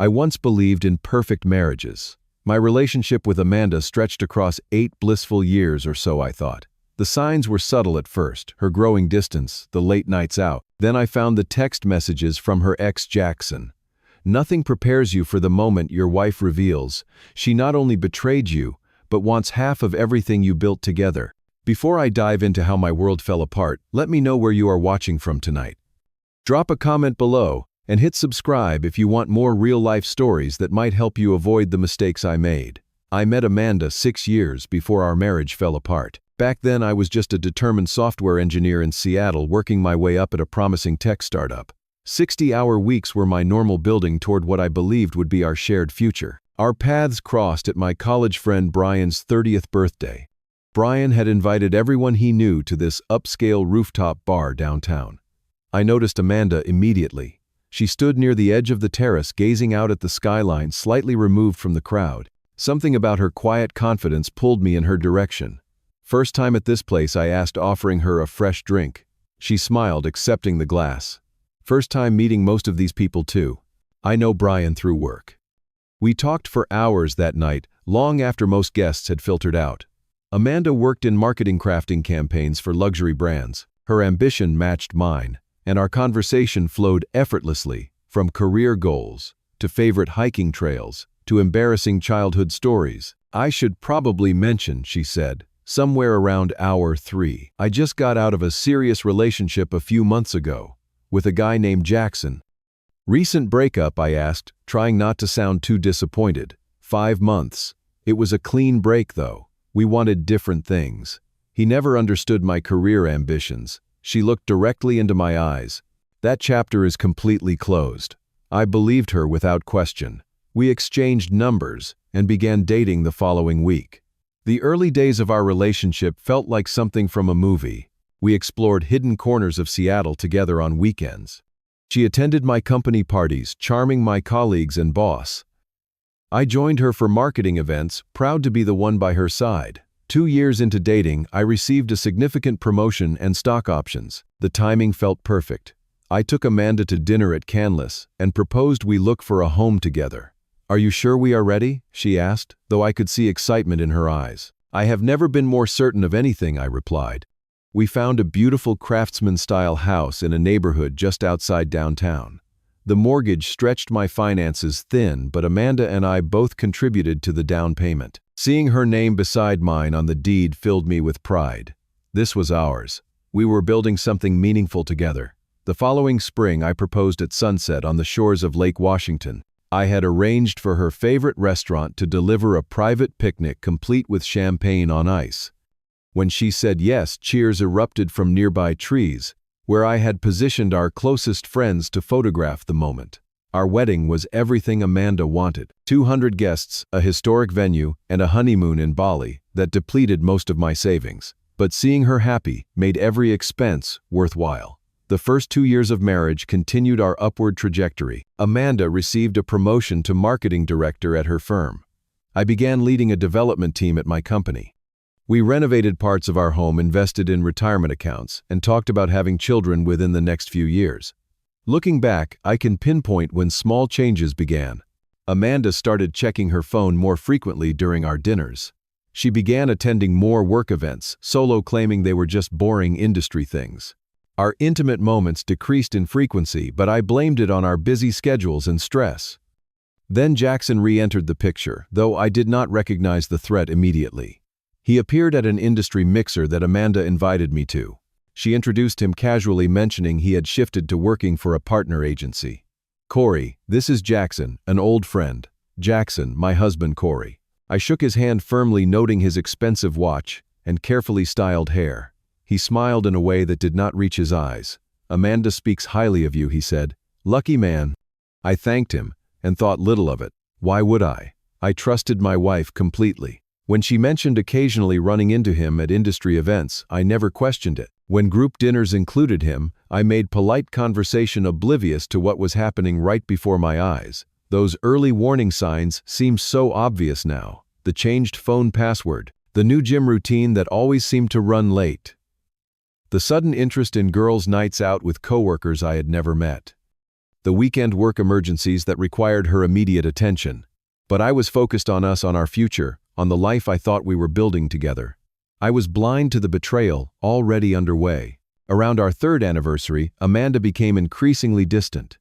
I once believed in perfect marriages. My relationship with Amanda stretched across 8 blissful years or so, I thought. The signs were subtle at first, her growing distance, the late nights out. Then I found the text messages from her ex Jackson. Nothing prepares you for the moment your wife reveals she not only betrayed you, but wants half of everything you built together. Before I dive into how my world fell apart, let me know where you are watching from tonight. Drop a comment below and hit subscribe if you want more real-life stories that might help you avoid the mistakes I made. I met Amanda 6 years before our marriage fell apart. Back then, I was just a determined software engineer in Seattle working my way up at a promising tech startup. 60-hour weeks were my normal building toward what I believed would be our shared future. Our paths crossed at my college friend Brian's 30th birthday. Brian had invited everyone he knew to this upscale rooftop bar downtown. I noticed Amanda immediately. She stood near the edge of the terrace gazing out at the skyline slightly removed from the crowd. Something about her quiet confidence pulled me in her direction. First time at this place, I asked, offering her a fresh drink. She smiled, accepting the glass. First time meeting most of these people too. I know Brian through work. We talked for hours that night, long after most guests had filtered out. Amanda worked in marketing crafting campaigns for luxury brands. Her ambition matched mine, and our conversation flowed effortlessly, from career goals, to favorite hiking trails, to embarrassing childhood stories. I should probably mention, she said, somewhere around hour 3. I just got out of a serious relationship a few months ago, with a guy named Jackson. Recent breakup, I asked, trying not to sound too disappointed. 5 months. It was a clean break though. We wanted different things. He never understood my career ambitions. She looked directly into my eyes. That chapter is completely closed. I believed her without question. We exchanged numbers and began dating the following week. The early days of our relationship felt like something from a movie. We explored hidden corners of Seattle together on weekends. She attended my company parties, charming my colleagues and boss. I joined her for marketing events, proud to be the one by her side. 2 years into dating, I received a significant promotion and stock options. The timing felt perfect. I took Amanda to dinner at Canlis and proposed we look for a home together. "Are you sure we are ready?" she asked, though I could see excitement in her eyes. "I have never been more certain of anything," I replied. We found a beautiful craftsman-style house in a neighborhood just outside downtown. The mortgage stretched my finances thin, but Amanda and I both contributed to the down payment. Seeing her name beside mine on the deed filled me with pride. This was ours. We were building something meaningful together. The following spring, I proposed at sunset on the shores of Lake Washington. I had arranged for her favorite restaurant to deliver a private picnic complete with champagne on ice. When she said yes, cheers erupted from nearby trees, where I had positioned our closest friends to photograph the moment. Our wedding was everything Amanda wanted. 200 guests, a historic venue, and a honeymoon in Bali that depleted most of my savings. But seeing her happy made every expense worthwhile. The first 2 years of marriage continued our upward trajectory. Amanda received a promotion to marketing director at her firm. I began leading a development team at my company. We renovated parts of our home, invested in retirement accounts, and talked about having children within the next few years. Looking back, I can pinpoint when small changes began. Amanda started checking her phone more frequently during our dinners. She began attending more work events, solo claiming they were just boring industry things. Our intimate moments decreased in frequency, but I blamed it on our busy schedules and stress. Then Jackson re-entered the picture, though I did not recognize the threat immediately. He appeared at an industry mixer that Amanda invited me to. She introduced him casually, mentioning he had shifted to working for a partner agency. "Corey, this is Jackson, an old friend." "Jackson, my husband Corey." I shook his hand firmly, noting his expensive watch and carefully styled hair. He smiled in a way that did not reach his eyes. "Amanda speaks highly of you," he said. "Lucky man." I thanked him and thought little of it. Why would I? I trusted my wife completely. When she mentioned occasionally running into him at industry events, I never questioned it. When group dinners included him, I made polite conversation oblivious to what was happening right before my eyes. Those early warning signs seem so obvious now. The changed phone password, the new gym routine that always seemed to run late. The sudden interest in girls' nights out with coworkers I had never met. the weekend work emergencies that required her immediate attention. But I was focused on us, on our future, on the life I thought we were building together. I was blind to the betrayal already underway. Around our third anniversary, Amanda became increasingly distant.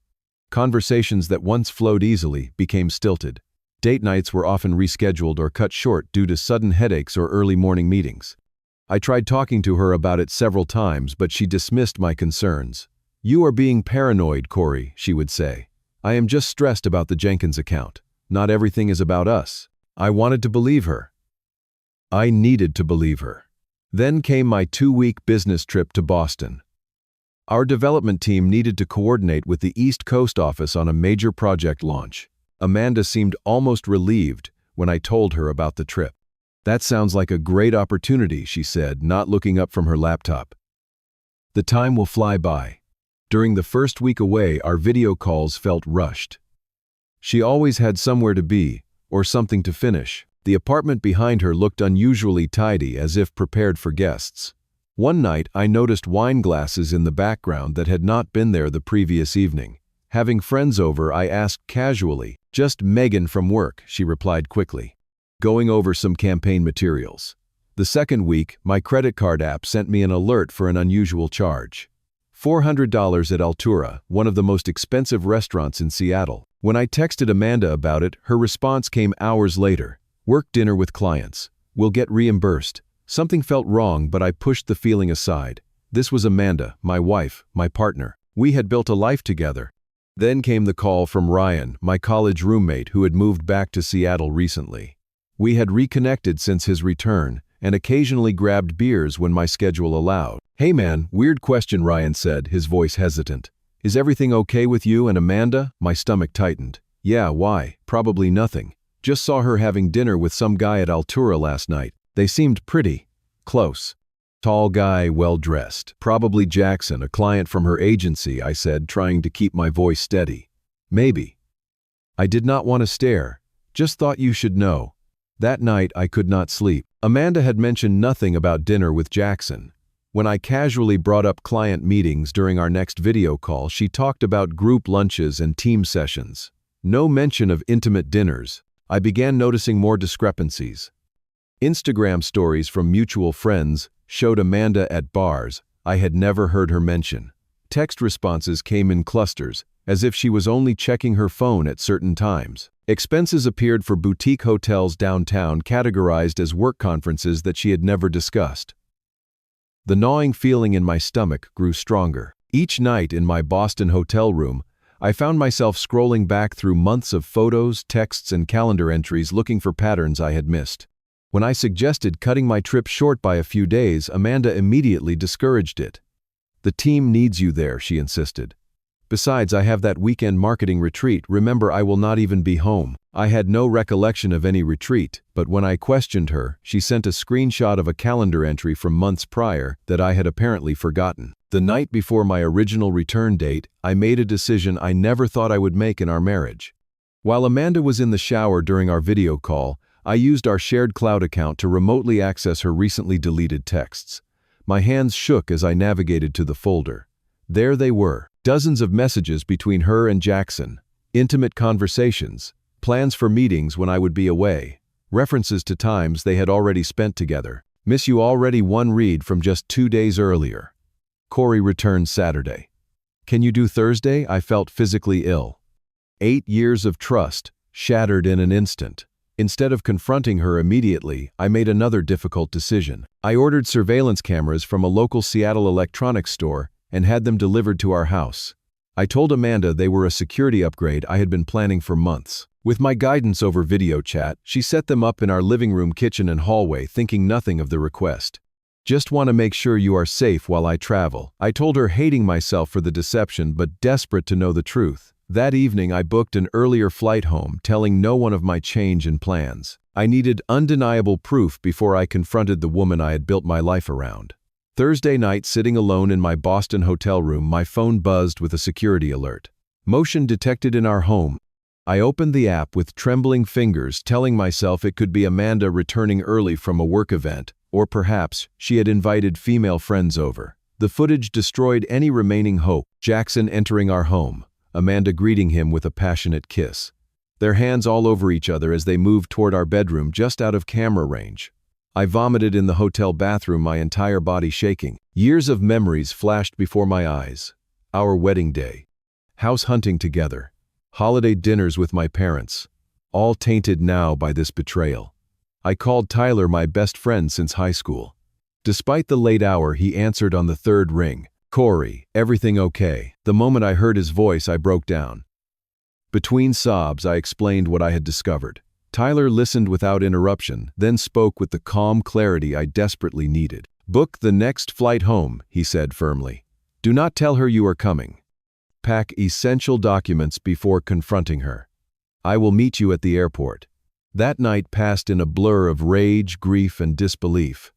Conversations that once flowed easily became stilted. Date nights were often rescheduled or cut short due to sudden headaches or early morning meetings. I tried talking to her about it several times, but she dismissed my concerns. "You are being paranoid, Corey," she would say. "I am just stressed about the Jenkins account. Not everything is about us." I wanted to believe her. I needed to believe her. Then came my 2-week business trip to Boston. Our development team needed to coordinate with the East Coast office on a major project launch. Amanda seemed almost relieved when I told her about the trip. "That sounds like a great opportunity," she said, not looking up from her laptop. "The time will fly by." During the first week away, our video calls felt rushed. She always had somewhere to be, or something to finish. The apartment behind her looked unusually tidy, as if prepared for guests. One night, I noticed wine glasses in the background that had not been there the previous evening. Having friends over, I asked casually, "Just Megan from work," she replied quickly. "Going over some campaign materials." The second week, my credit card app sent me an alert for an unusual charge. $400 at Altura, one of the most expensive restaurants in Seattle. When I texted Amanda about it, her response came hours later. "Work dinner with clients. We'll get reimbursed." Something felt wrong, but I pushed the feeling aside. This was Amanda, my wife, my partner. We had built a life together. Then came the call from Ryan, my college roommate who had moved back to Seattle recently. We had reconnected since his return, and occasionally grabbed beers when my schedule allowed. "Hey man, weird question," Ryan said, his voice hesitant. "Is everything okay with you and Amanda?" My stomach tightened. "Yeah, why? Probably nothing. Just saw her having dinner with some guy at Altura last night. They seemed pretty close." "Tall guy, well-dressed. Probably Jackson, a client from her agency," I said, trying to keep my voice steady. "Maybe." I did not want to stare. "Just thought you should know." That night, I could not sleep. Amanda had mentioned nothing about dinner with Jackson. When I casually brought up client meetings during our next video call, she talked about group lunches and team sessions. No mention of intimate dinners. I began noticing more discrepancies. Instagram stories from mutual friends showed Amanda at bars I had never heard her mention. Text responses came in clusters, as if she was only checking her phone at certain times. Expenses appeared for boutique hotels downtown categorized as work conferences that she had never discussed. The gnawing feeling in my stomach grew stronger. Each night in my Boston hotel room, I found myself scrolling back through months of photos, texts, and calendar entries looking for patterns I had missed. When I suggested cutting my trip short by a few days, Amanda immediately discouraged it. "The team needs you there," she insisted. "Besides, I have that weekend marketing retreat. Remember, I will not even be home." I had no recollection of any retreat, but when I questioned her, she sent a screenshot of a calendar entry from months prior that I had apparently forgotten. The night before my original return date, I made a decision I never thought I would make in our marriage. While Amanda was in the shower during our video call, I used our shared cloud account to remotely access her recently deleted texts. My hands shook as I navigated to the folder. There they were, dozens of messages between her and Jackson, intimate conversations, plans for meetings when I would be away, references to times they had already spent together. "Miss you already," one read from just 2 days earlier. "Corey returns Saturday. Can you do Thursday?" I felt physically ill. 8 years of trust, shattered in an instant. Instead of confronting her immediately, I made another difficult decision. I ordered surveillance cameras from a local Seattle electronics store and had them delivered to our house. I told Amanda they were a security upgrade I had been planning for months. With my guidance over video chat, she set them up in our living room, kitchen, and hallway, thinking nothing of the request. "Just want to make sure you are safe while I travel," I told her, hating myself for the deception but desperate to know the truth. That evening, I booked an earlier flight home, telling no one of my change in plans. I needed undeniable proof before I confronted the woman I had built my life around. Thursday night, sitting alone in my Boston hotel room, my phone buzzed with a security alert. "Motion detected in our home." I opened the app with trembling fingers, telling myself it could be Amanda returning early from a work event, or perhaps she had invited female friends over. The footage destroyed any remaining hope. Jackson entering our home. Amanda greeting him with a passionate kiss. Their hands all over each other as they moved toward our bedroom just out of camera range. I vomited in the hotel bathroom, my entire body shaking. Years of memories flashed before my eyes. Our wedding day. House hunting together. Holiday dinners with my parents. All tainted now by this betrayal. I called Tyler my best friend since high school. Despite the late hour, he answered on the third ring. "Corey, everything okay?" The moment I heard his voice, I broke down. Between sobs, I explained what I had discovered. Tyler listened without interruption, then spoke with the calm clarity I desperately needed. "Book the next flight home," he said firmly. "Do not tell her you are coming. Pack essential documents before confronting her. I will meet you at the airport." That night passed in a blur of rage, grief, and disbelief.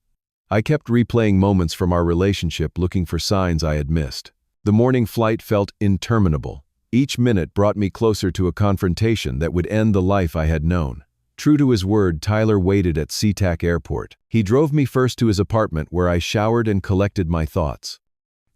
I kept replaying moments from our relationship, looking for signs I had missed. The morning flight felt interminable. Each minute brought me closer to a confrontation that would end the life I had known. True to his word, Tyler waited at SeaTac Airport. He drove me first to his apartment, where I showered and collected my thoughts.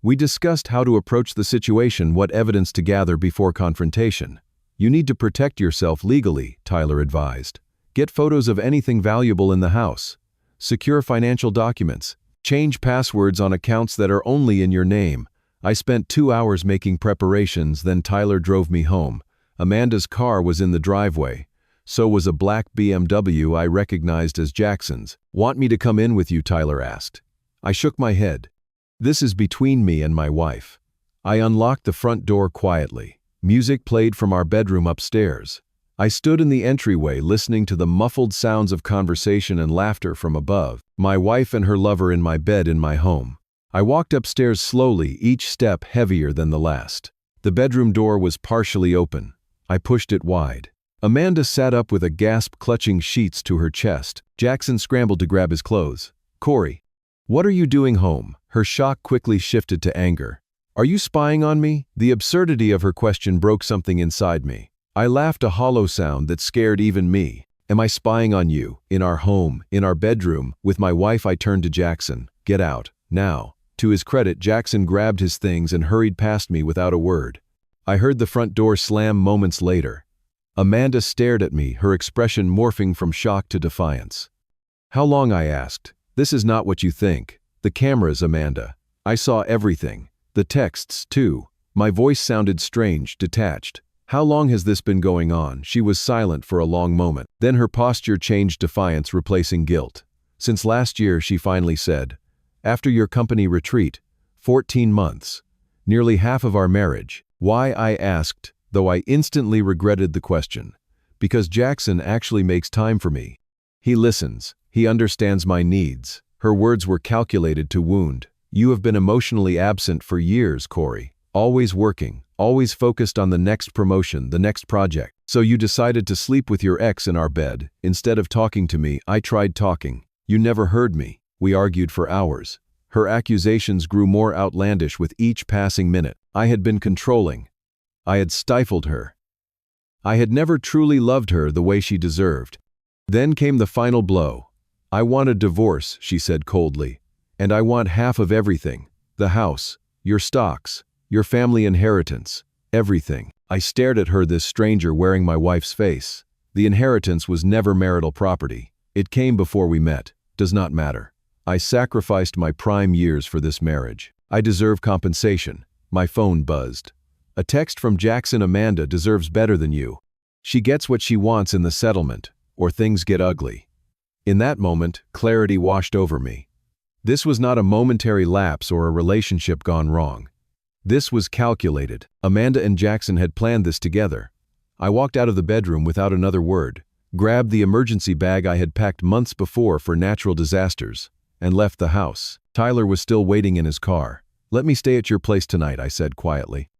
We discussed how to approach the situation, what evidence to gather before confrontation. "You need to protect yourself legally," Tyler advised. "Get photos of anything valuable in the house. Secure financial documents. Change passwords on accounts that are only in your name." I spent 2 hours making preparations, then Tyler drove me home. Amanda's car was in the driveway. So was a black BMW I recognized as Jackson's. "Want me to come in with you?" Tyler asked. I shook my head. "This is between me and my wife." I unlocked the front door quietly. Music played from our bedroom upstairs. I stood in the entryway listening to the muffled sounds of conversation and laughter from above. My wife and her lover in my bed in my home. I walked upstairs slowly, each step heavier than the last. The bedroom door was partially open. I pushed it wide. Amanda sat up with a gasp, clutching sheets to her chest. Jackson scrambled to grab his clothes. "Corey, what are you doing home?" Her shock quickly shifted to anger. "Are you spying on me?" The absurdity of her question broke something inside me. I laughed, a hollow sound that scared even me. "Am I spying on you? In our home, in our bedroom, with my wife?" I turned to Jackson. "Get out, now." To his credit, Jackson grabbed his things and hurried past me without a word. I heard the front door slam moments later. Amanda stared at me, her expression morphing from shock to defiance. "How long?" I asked. "This is not what you think. The cameras, Amanda. I saw everything. The texts, too." My voice sounded strange, detached. "How long has this been going on?" She was silent for a long moment. Then her posture changed, defiance replacing guilt. "Since last year," she finally said. "After your company retreat. 14 months. Nearly half of our marriage." "Why?" I asked, though I instantly regretted the question. "Because Jackson actually makes time for me. He listens. He understands my needs." Her words were calculated to wound. "You have been emotionally absent for years, Corey. Always working, always focused on the next promotion, the next project. So you decided to sleep with your ex in our bed, instead of talking to me." I tried talking. "You never heard me." We argued for hours. Her accusations grew more outlandish with each passing minute. I had been controlling. I had stifled her. I had never truly loved her the way she deserved. Then came the final blow. "I want a divorce," she said coldly. "And I want half of everything. The house, your stocks, your family inheritance, everything." I stared at her, this stranger wearing my wife's face. "The inheritance was never marital property. It came before we met. Does not matter. I sacrificed my prime years for this marriage. I deserve compensation." My phone buzzed. "A text from Jackson. Amanda deserves better than you. She gets what she wants in the settlement, or things get ugly." In that moment, clarity washed over me. This was not a momentary lapse or a relationship gone wrong. This was calculated. Amanda and Jackson had planned this together. I walked out of the bedroom without another word, grabbed the emergency bag I had packed months before for natural disasters, and left the house. Tyler was still waiting in his car. "Let me stay at your place tonight," I said quietly.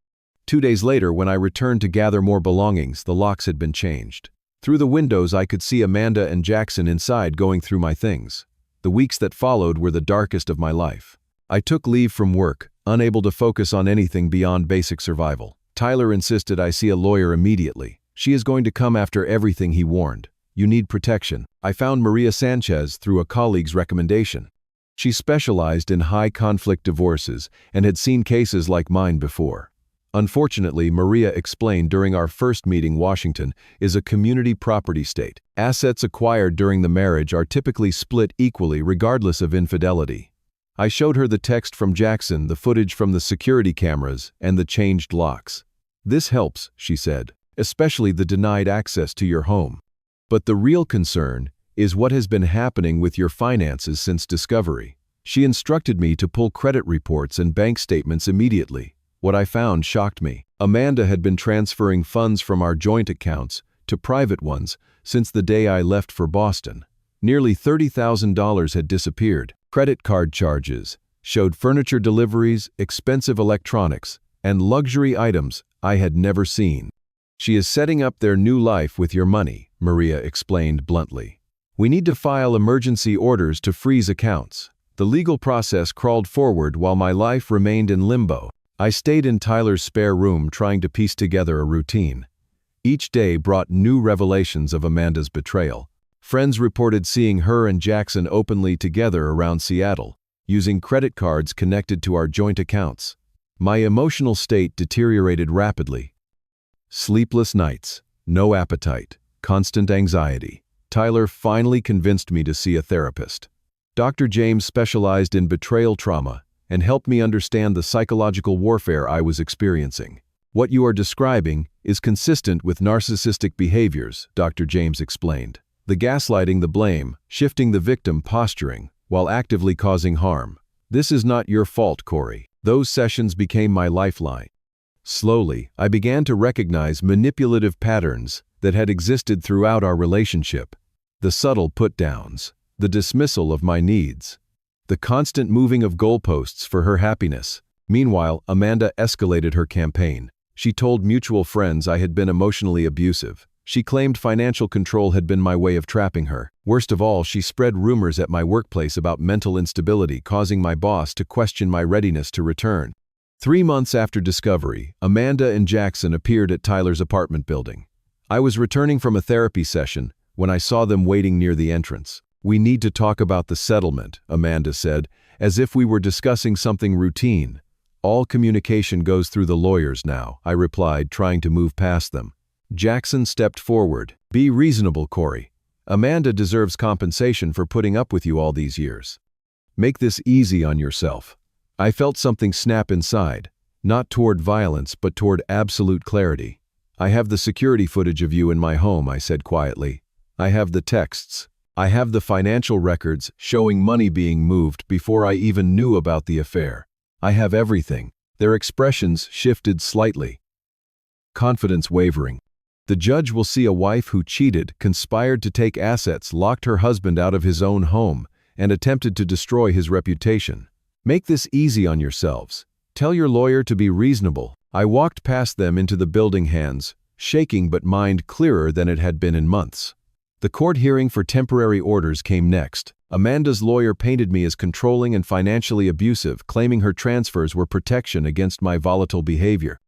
2 days later, when I returned to gather more belongings, the locks had been changed. Through the windows, I could see Amanda and Jackson inside going through my things. The weeks that followed were the darkest of my life. I took leave from work, unable to focus on anything beyond basic survival. Tyler insisted I see a lawyer immediately. "She is going to come after everything," he warned. "You need protection." I found Maria Sanchez through a colleague's recommendation. She specialized in high-conflict divorces and had seen cases like mine before. Unfortunately, Maria explained during our first meeting, Washington is a community property state. Assets acquired during the marriage are typically split equally regardless of infidelity. I showed her the text from Jackson, the footage from the security cameras, and the changed locks. This helps, she said, especially the denied access to your home. But the real concern is what has been happening with your finances since discovery. She instructed me to pull credit reports and bank statements immediately. What I found shocked me. Amanda had been transferring funds from our joint accounts to private ones since the day I left for Boston. Nearly $30,000 had disappeared. Credit card charges showed furniture deliveries, expensive electronics, and luxury items I had never seen. She is setting up their new life with your money, Maria explained bluntly. We need to file emergency orders to freeze accounts. The legal process crawled forward while my life remained in limbo. I stayed in Tyler's spare room trying to piece together a routine. Each day brought new revelations of Amanda's betrayal. Friends reported seeing her and Jackson openly together around Seattle, using credit cards connected to our joint accounts. My emotional state deteriorated rapidly. Sleepless nights, no appetite, constant anxiety. Tyler finally convinced me to see a therapist. Dr. James specialized in betrayal trauma and helped me understand the psychological warfare I was experiencing. What you are describing is consistent with narcissistic behaviors, Dr. James explained. The gaslighting, the blame, shifting the victim posturing, while actively causing harm. This is not your fault, Corey. Those sessions became my lifeline. Slowly, I began to recognize manipulative patterns that had existed throughout our relationship. The subtle put-downs, the dismissal of my needs, the constant moving of goalposts for her happiness. Meanwhile, Amanda escalated her campaign. She told mutual friends I had been emotionally abusive. She claimed financial control had been my way of trapping her. Worst of all, she spread rumors at my workplace about mental instability, causing my boss to question my readiness to return. 3 months after discovery, Amanda and Jackson appeared at Tyler's apartment building. I was returning from a therapy session when I saw them waiting near the entrance. We need to talk about the settlement, Amanda said, as if we were discussing something routine. All communication goes through the lawyers now, I replied, trying to move past them. Jackson stepped forward. Be reasonable, Corey. Amanda deserves compensation for putting up with you all these years. Make this easy on yourself. I felt something snap inside, not toward violence, but toward absolute clarity. I have the security footage of you in my home, I said quietly. I have the texts. I have the financial records showing money being moved before I even knew about the affair. I have everything. Their expressions shifted slightly. Confidence wavering. The judge will see a wife who cheated, conspired to take assets, locked her husband out of his own home, and attempted to destroy his reputation. Make this easy on yourselves. Tell your lawyer to be reasonable. I walked past them into the building, hands shaking but mind clearer than it had been in months. The court hearing for temporary orders came next. Amanda's lawyer painted me as controlling and financially abusive, claiming her transfers were protection against my volatile behavior.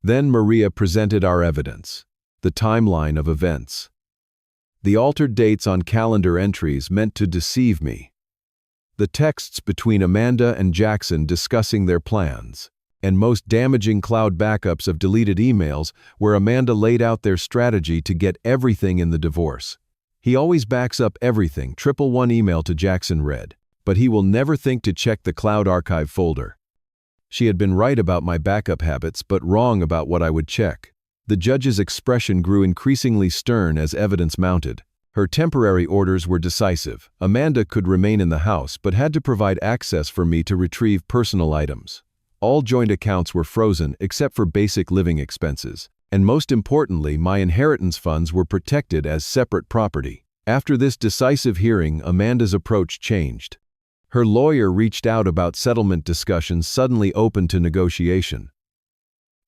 Then Maria presented our evidence. The timeline of events. The altered dates on calendar entries meant to deceive me. The texts between Amanda and Jackson discussing their plans. And most damaging, cloud backups of deleted emails where Amanda laid out their strategy to get everything in the divorce. He always backs up everything, 111 email to Jackson read, but he will never think to check the cloud archive folder. She had been right about my backup habits, but wrong about what I would check. The judge's expression grew increasingly stern as evidence mounted. Her temporary orders were decisive. Amanda could remain in the house, but had to provide access for me to retrieve personal items. All joint accounts were frozen except for basic living expenses. And most importantly, my inheritance funds were protected as separate property. After this decisive hearing, Amanda's approach changed. Her lawyer reached out about settlement discussions, suddenly open to negotiation.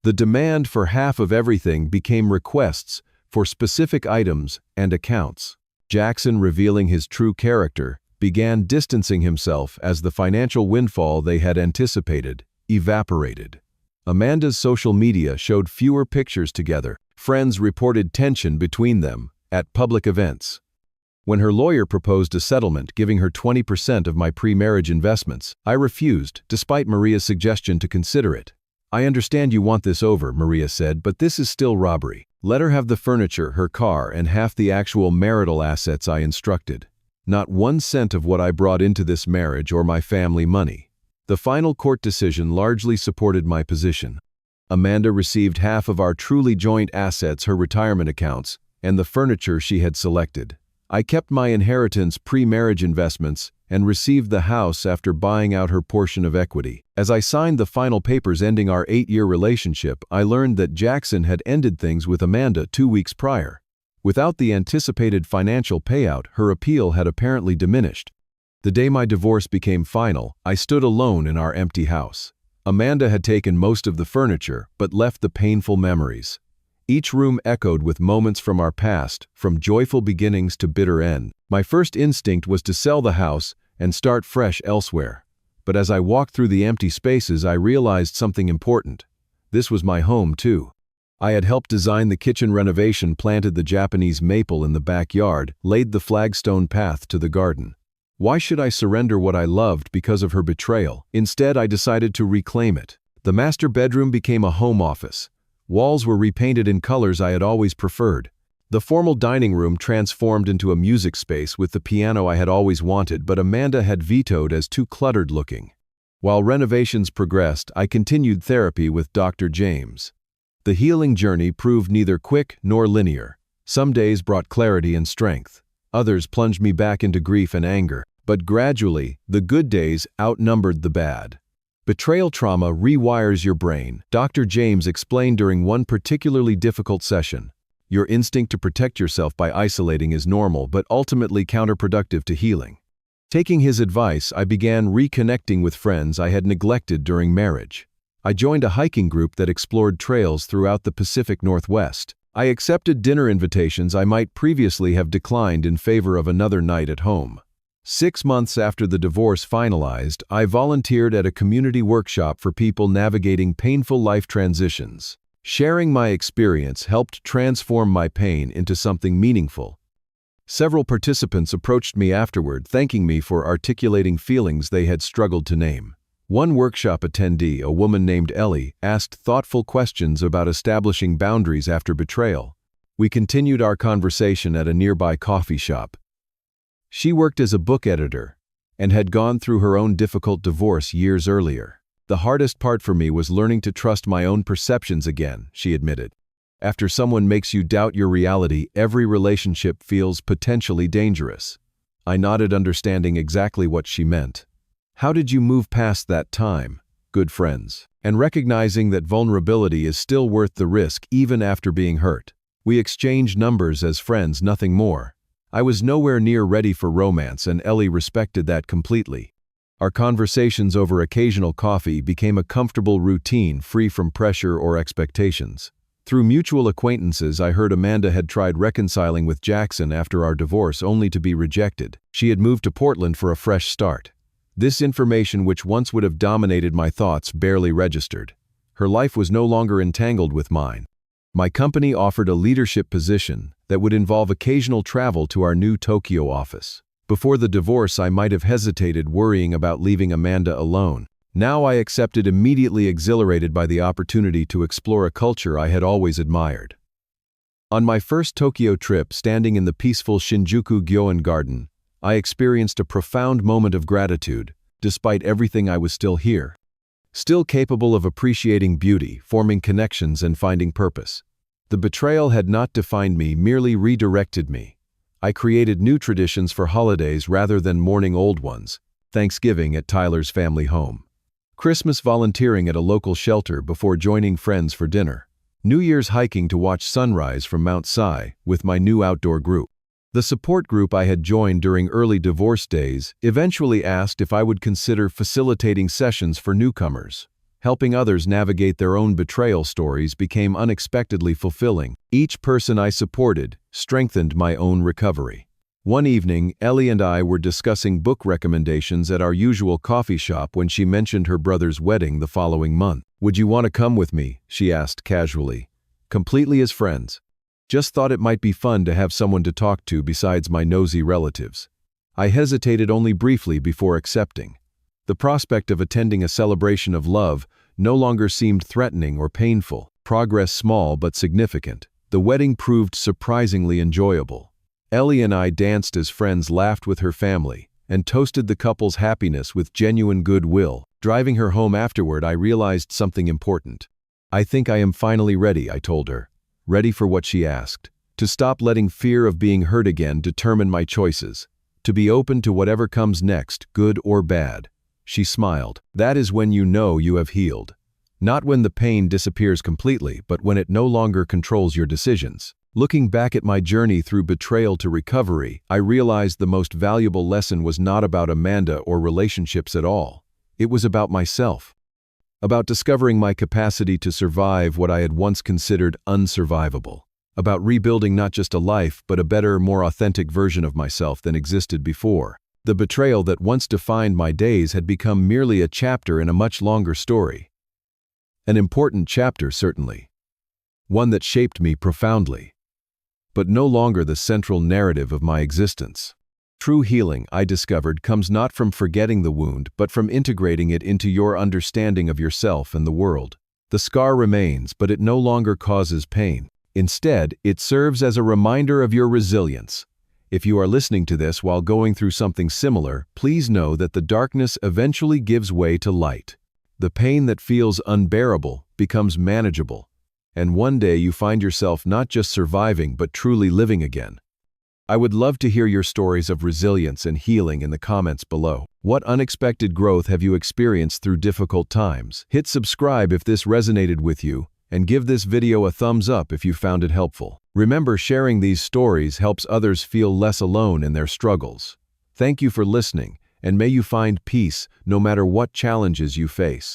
The demand for half of everything became requests for specific items and accounts. Jackson, revealing his true character, began distancing himself as the financial windfall they had anticipated evaporated. Amanda's social media showed fewer pictures together. Friends reported tension between them at public events. When her lawyer proposed a settlement giving her 20% of my pre-marriage investments, I refused, despite Maria's suggestion to consider it. "I understand you want this over," Maria said, "but this is still robbery. Let her have the furniture, her car, and half the actual marital assets I instructed. Not 1 cent of what I brought into this marriage or my family money." The final court decision largely supported my position. Amanda received half of our truly joint assets, her retirement accounts, and the furniture she had selected. I kept my inheritance pre-marriage investments and received the house after buying out her portion of equity. As I signed the final papers ending our 8-year relationship, I learned that Jackson had ended things with Amanda 2 weeks prior. Without the anticipated financial payout, her appeal had apparently diminished. The day my divorce became final, I stood alone in our empty house. Amanda had taken most of the furniture, but left the painful memories. Each room echoed with moments from our past, from joyful beginnings to bitter end. My first instinct was to sell the house and start fresh elsewhere. But as I walked through the empty spaces, I realized something important. This was my home, too. I had helped design the kitchen renovation, planted the Japanese maple in the backyard, laid the flagstone path to the garden. Why should I surrender what I loved because of her betrayal? Instead, I decided to reclaim it. The master bedroom became a home office. Walls were repainted in colors I had always preferred. The formal dining room transformed into a music space with the piano I had always wanted, but Amanda had vetoed as too cluttered looking. While renovations progressed, I continued therapy with Dr. James. The healing journey proved neither quick nor linear. Some days brought clarity and strength. Others plunged me back into grief and anger. But gradually, the good days outnumbered the bad. Betrayal trauma rewires your brain, Dr. James explained during one particularly difficult session. Your instinct to protect yourself by isolating is normal, but ultimately counterproductive to healing. Taking his advice, I began reconnecting with friends I had neglected during marriage. I joined a hiking group that explored trails throughout the Pacific Northwest. I accepted dinner invitations I might previously have declined in favor of another night at home. 6 months after the divorce finalized, I volunteered at a community workshop for people navigating painful life transitions. Sharing my experience helped transform my pain into something meaningful. Several participants approached me afterward, thanking me for articulating feelings they had struggled to name. One workshop attendee, a woman named Ellie, asked thoughtful questions about establishing boundaries after betrayal. We continued our conversation at a nearby coffee shop. She worked as a book editor and had gone through her own difficult divorce years earlier. "The hardest part for me was learning to trust my own perceptions again," she admitted. "After someone makes you doubt your reality, every relationship feels potentially dangerous." I nodded, understanding exactly what she meant. "How did you move past that time?" "Good friends. And recognizing that vulnerability is still worth the risk even after being hurt. We exchanged numbers as friends, nothing more." I was nowhere near ready for romance, and Ellie respected that completely. Our conversations over occasional coffee became a comfortable routine, free from pressure or expectations. Through mutual acquaintances, I heard Amanda had tried reconciling with Jackson after our divorce only to be rejected. She had moved to Portland for a fresh start. This information, which once would have dominated my thoughts, barely registered. Her life was no longer entangled with mine. My company offered a leadership position that would involve occasional travel to our new Tokyo office. Before the divorce, I might have hesitated, worrying about leaving Amanda alone. Now I accepted, immediately exhilarated by the opportunity to explore a culture I had always admired. On my first Tokyo trip, standing in the peaceful Shinjuku Gyoen Garden, I experienced a profound moment of gratitude. Despite everything, I was still here. Still capable of appreciating beauty, forming connections, and finding purpose. The betrayal had not defined me, merely redirected me. I created new traditions for holidays rather than mourning old ones. Thanksgiving at Tyler's family home. Christmas volunteering at a local shelter before joining friends for dinner. New Year's hiking to watch sunrise from Mount Si with my new outdoor group. The support group I had joined during early divorce days eventually asked if I would consider facilitating sessions for newcomers. Helping others navigate their own betrayal stories became unexpectedly fulfilling. Each person I supported strengthened my own recovery. One evening, Ellie and I were discussing book recommendations at our usual coffee shop when she mentioned her brother's wedding the following month. "Would you want to come with me?" she asked casually. "Completely as friends. Just thought it might be fun to have someone to talk to besides my nosy relatives." I hesitated only briefly before accepting. The prospect of attending a celebration of love no longer seemed threatening or painful. Progress small but significant. The wedding proved surprisingly enjoyable. Ellie and I danced as friends, laughed with her family, and toasted the couple's happiness with genuine goodwill. Driving her home afterward, I realized something important. "I think I am finally ready," I told her. Ready for what she asked. To stop letting fear of being hurt again determine my choices. To be open to whatever comes next, good or bad. She smiled. "That is when you know you have healed. Not when the pain disappears completely, but when it no longer controls your decisions." Looking back at my journey through betrayal to recovery, I realized the most valuable lesson was not about Amanda or relationships at all. It was about myself. About discovering my capacity to survive what I had once considered unsurvivable. About rebuilding not just a life, but a better, more authentic version of myself than existed before. The betrayal that once defined my days had become merely a chapter in a much longer story. An important chapter, certainly. One that shaped me profoundly. But no longer the central narrative of my existence. True healing, I discovered, comes not from forgetting the wound, but from integrating it into your understanding of yourself and the world. The scar remains, but it no longer causes pain. Instead, it serves as a reminder of your resilience. If you are listening to this while going through something similar, please know that the darkness eventually gives way to light. The pain that feels unbearable becomes manageable, and one day you find yourself not just surviving but truly living again. I would love to hear your stories of resilience and healing in the comments below. What unexpected growth have you experienced through difficult times? Hit subscribe if this resonated with you, and give this video a thumbs up if you found it helpful. Remember, sharing these stories helps others feel less alone in their struggles. Thank you for listening, and may you find peace no matter what challenges you face.